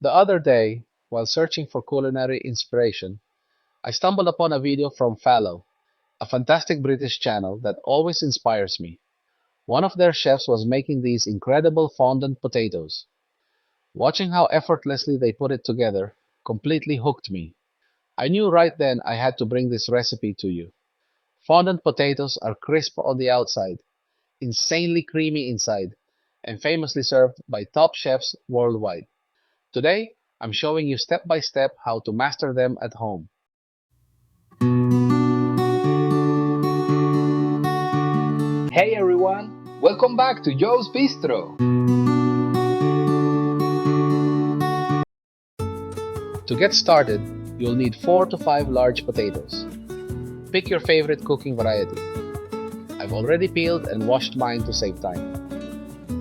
The other day, while searching for culinary inspiration, I stumbled upon a video from Fallow, a fantastic British channel that always inspires me. One of their chefs was making these incredible fondant potatoes. Watching how effortlessly they put it together completely hooked me. I knew right then I had to bring this recipe to you. Fondant potatoes are crisp on the outside, insanely creamy inside, and famously served by top chefs worldwide. Today, I'm showing you step by step how to master them at home. Hey everyone, welcome back to Joe's Bistro. To get started, you'll need 4 to 5 large potatoes. Pick your favorite cooking variety. I've already peeled and washed mine to save time.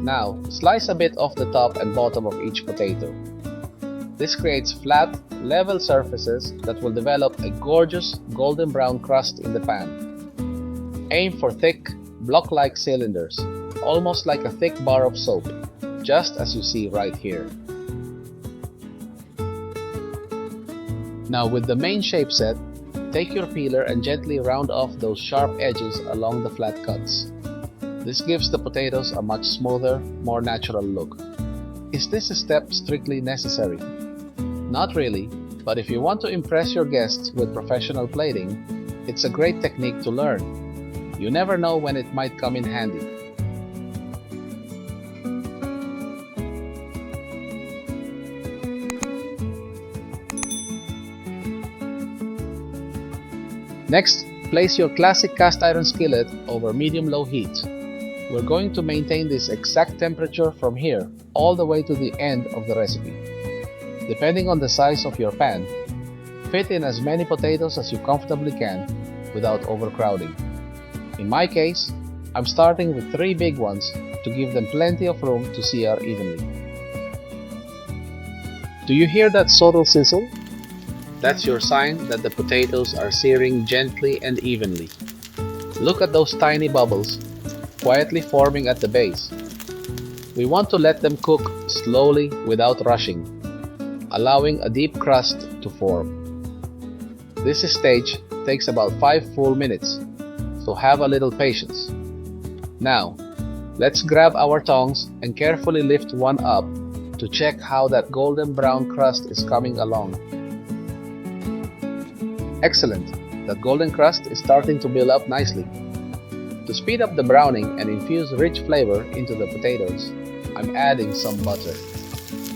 Now, slice a bit off the top and bottom of each potato. This creates flat, level surfaces that will develop a gorgeous golden brown crust in the pan. Aim for thick, block-like cylinders, almost like a thick bar of soap, just as you see right here. Now with the main shape set, take your peeler and gently round off those sharp edges along the flat cuts. This gives the potatoes a much smoother, more natural look. Is this a step strictly necessary? Not really, but if you want to impress your guests with professional plating, it's a great technique to learn. You never know when it might come in handy. Next, place your classic cast iron skillet over medium-low heat. We're going to maintain this exact temperature from here all the way to the end of the recipe. Depending on the size of your pan, fit in as many potatoes as you comfortably can without overcrowding. In my case, I'm starting with 3 big ones to give them plenty of room to sear evenly. Do you hear that subtle sizzle? That's your sign that the potatoes are searing gently and evenly. Look at those tiny bubbles, quietly forming at the base. We want to let them cook slowly without rushing, allowing a deep crust to form. This stage takes about 5 full minutes, so have a little patience. Now, let's grab our tongs and carefully lift one up to check how that golden brown crust is coming along. Excellent! That golden crust is starting to build up nicely. To speed up the browning and infuse rich flavor into the potatoes, I'm adding some butter.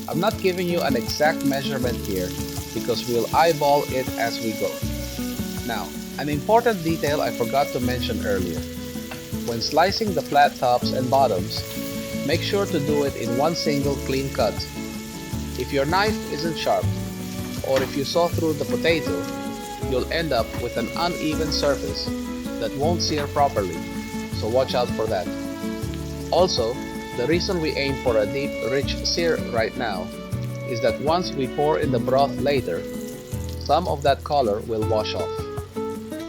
I'm not giving you an exact measurement here because we'll eyeball it as we go. Now, an important detail I forgot to mention earlier. When slicing the flat tops and bottoms, make sure to do it in one single clean cut. If your knife isn't sharp, or if you saw through the potato, you'll end up with an uneven surface that won't sear properly, so watch out for that. Also, the reason we aim for a deep, rich sear right now is that once we pour in the broth later, some of that color will wash off.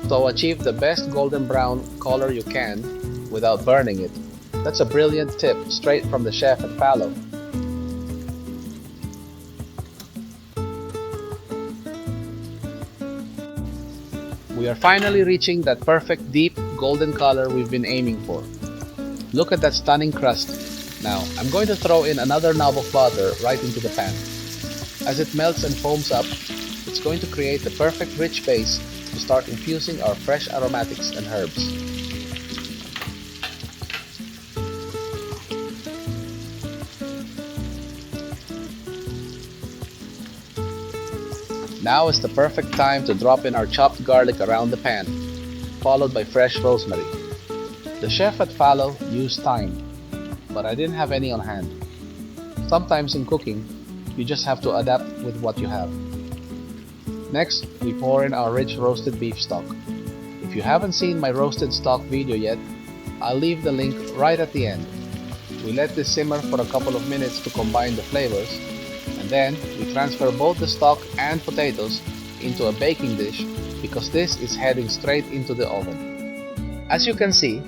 So achieve the best golden brown color you can without burning it. That's a brilliant tip straight from the chef at Fallow. We are finally reaching that perfect deep golden color we've been aiming for. Look at that stunning crust. Now, I'm going to throw in another knob of butter right into the pan. As it melts and foams up, it's going to create the perfect rich base to start infusing our fresh aromatics and herbs. Now is the perfect time to drop in our chopped garlic around the pan, followed by fresh rosemary. The chef at Fallow used thyme, but I didn't have any on hand. Sometimes in cooking, you just have to adapt with what you have. Next, we pour in our rich roasted beef stock. If you haven't seen my roasted stock video yet, I'll leave the link right at the end. We let this simmer for a couple of minutes to combine the flavors, and then we transfer both the stock and potatoes into a baking dish because this is heading straight into the oven. As you can see,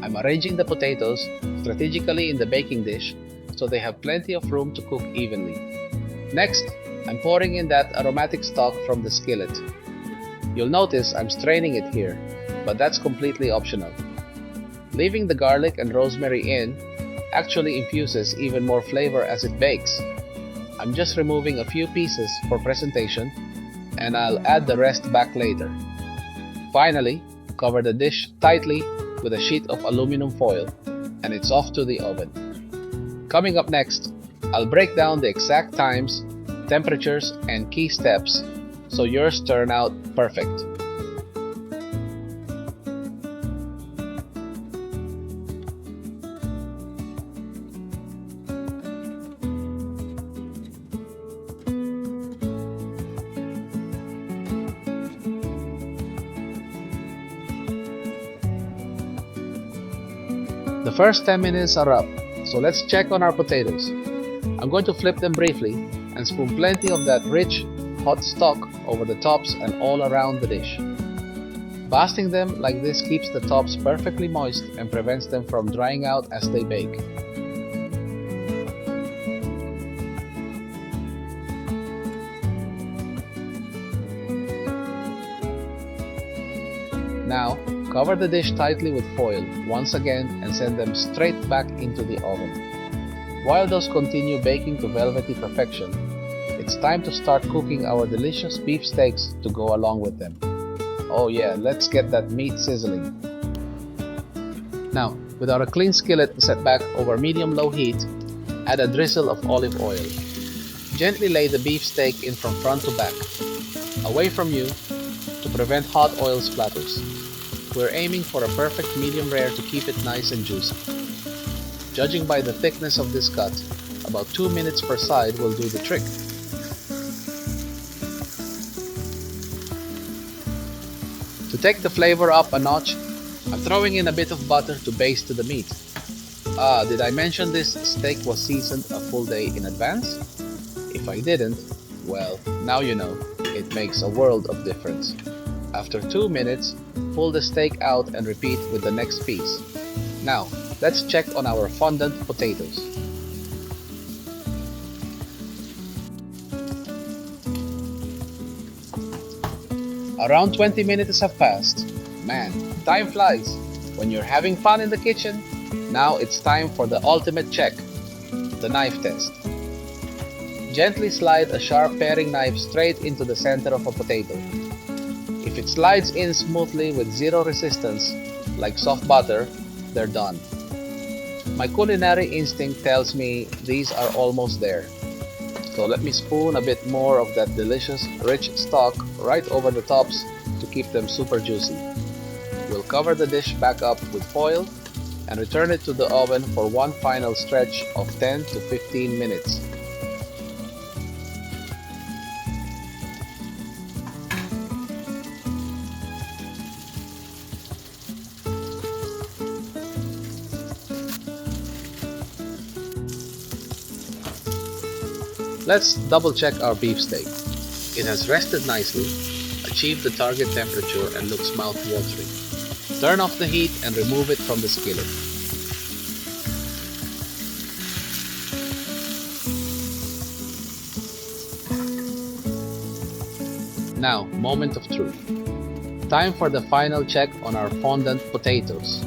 I'm arranging the potatoes strategically in the baking dish so they have plenty of room to cook evenly. Next, I'm pouring in that aromatic stock from the skillet. You'll notice I'm straining it here, but that's completely optional. Leaving the garlic and rosemary in actually infuses even more flavor as it bakes. I'm just removing a few pieces for presentation, and I'll add the rest back later. Finally, cover the dish tightly with a sheet of aluminum foil, and it's off to the oven. Coming up next, I'll break down the exact times, temperatures, and key steps so yours turn out perfect. The first 10 minutes are up, so let's check on our potatoes. I'm going to flip them briefly and spoon plenty of that rich, hot stock over the tops and all around the dish. Basting them like this keeps the tops perfectly moist and prevents them from drying out as they bake. Now, cover the dish tightly with foil once again and send them straight back into the oven. While those continue baking to velvety perfection, it's time to start cooking our delicious beef steaks to go along with them. Oh yeah, let's get that meat sizzling. Now, with our clean skillet set back over medium-low heat, add a drizzle of olive oil. Gently lay the beef steak in from front to back, away from you, to prevent hot oil splatters. We're aiming for a perfect medium rare to keep it nice and juicy. Judging by the thickness of this cut, about 2 minutes per side will do the trick. To take the flavor up a notch, I'm throwing in a bit of butter to baste the meat. Did I mention this steak was seasoned a full day in advance? If I didn't, well, now you know, it makes a world of difference. After 2 minutes, pull the steak out and repeat with the next piece. Now, let's check on our fondant potatoes. Around 20 minutes have passed. Man, time flies. When you're having fun in the kitchen, now it's time for the ultimate check, the knife test. Gently slide a sharp paring knife straight into the center of a potato. If it slides in smoothly with zero resistance, like soft butter, they're done. My culinary instinct tells me these are almost there. So let me spoon a bit more of that delicious, rich stock right over the tops to keep them super juicy. We'll cover the dish back up with foil and return it to the oven for one final stretch of 10 to 15 minutes. Let's double check our beef steak. It has rested nicely, achieved the target temperature, and looks mouth-watering. Turn off the heat and remove it from the skillet. Now, moment of truth. Time for the final check on our fondant potatoes.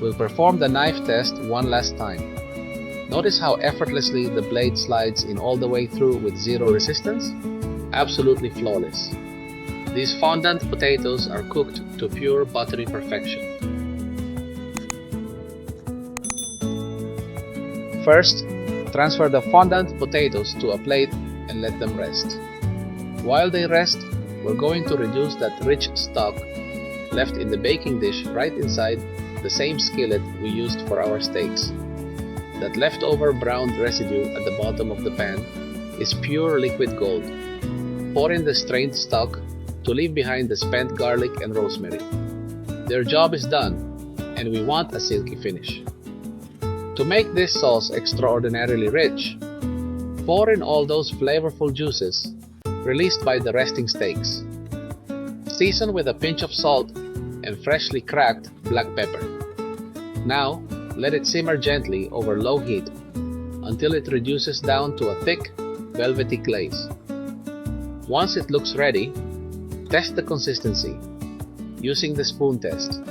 We'll perform the knife test one last time. Notice how effortlessly the blade slides in all the way through with zero resistance? Absolutely flawless. These fondant potatoes are cooked to pure buttery perfection. First, transfer the fondant potatoes to a plate and let them rest. While they rest, we're going to reduce that rich stock left in the baking dish right inside the same skillet we used for our steaks. That leftover browned residue at the bottom of the pan is pure liquid gold. Pour in the strained stock to leave behind the spent garlic and rosemary. Their job is done, and we want a silky finish. To make this sauce extraordinarily rich, pour in all those flavorful juices released by the resting steaks. Season with a pinch of salt and freshly cracked black pepper. Now, let it simmer gently over low heat until it reduces down to a thick, velvety glaze. Once it looks ready, test the consistency using the spoon test.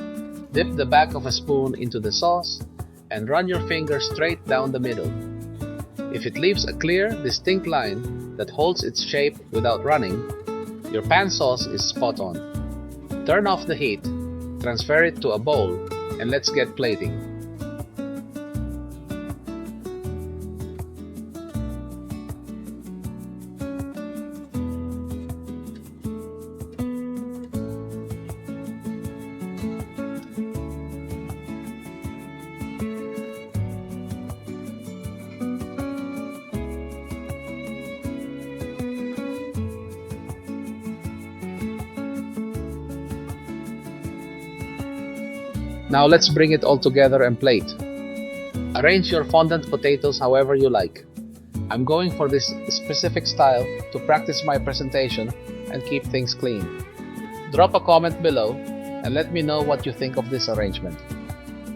Dip the back of a spoon into the sauce and run your finger straight down the middle. If it leaves a clear, distinct line that holds its shape without running, your pan sauce is spot on. Turn off the heat, transfer it to a bowl, and let's get plating. Now let's bring it all together and plate. Arrange your fondant potatoes however you like. I'm going for this specific style to practice my presentation and keep things clean. Drop a comment below and let me know what you think of this arrangement.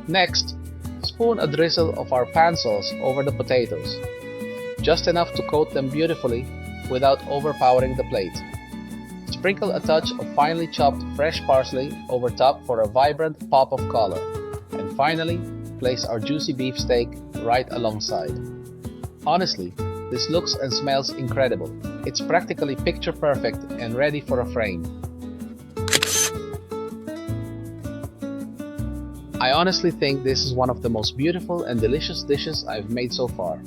Next, spoon a drizzle of our pan sauce over the potatoes, just enough to coat them beautifully without overpowering the plate. Sprinkle a touch of finely chopped fresh parsley over top for a vibrant pop of color. And finally, place our juicy beef steak right alongside. Honestly, this looks and smells incredible. It's practically picture perfect and ready for a frame. I honestly think this is one of the most beautiful and delicious dishes I've made so far.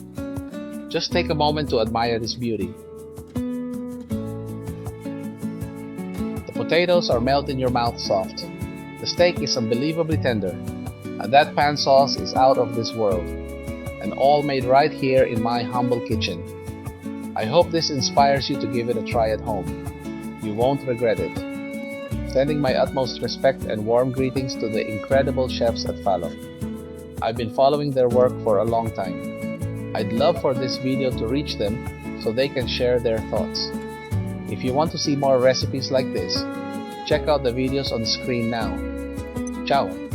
Just take a moment to admire this beauty. The potatoes are melt in your mouth soft. The steak is unbelievably tender. And that pan sauce is out of this world. And all made right here in my humble kitchen. I hope this inspires you to give it a try at home. You won't regret it. Sending my utmost respect and warm greetings to the incredible chefs at Fallow. I've been following their work for a long time. I'd love for this video to reach them so they can share their thoughts. If you want to see more recipes like this, check out the videos on the screen now. Ciao!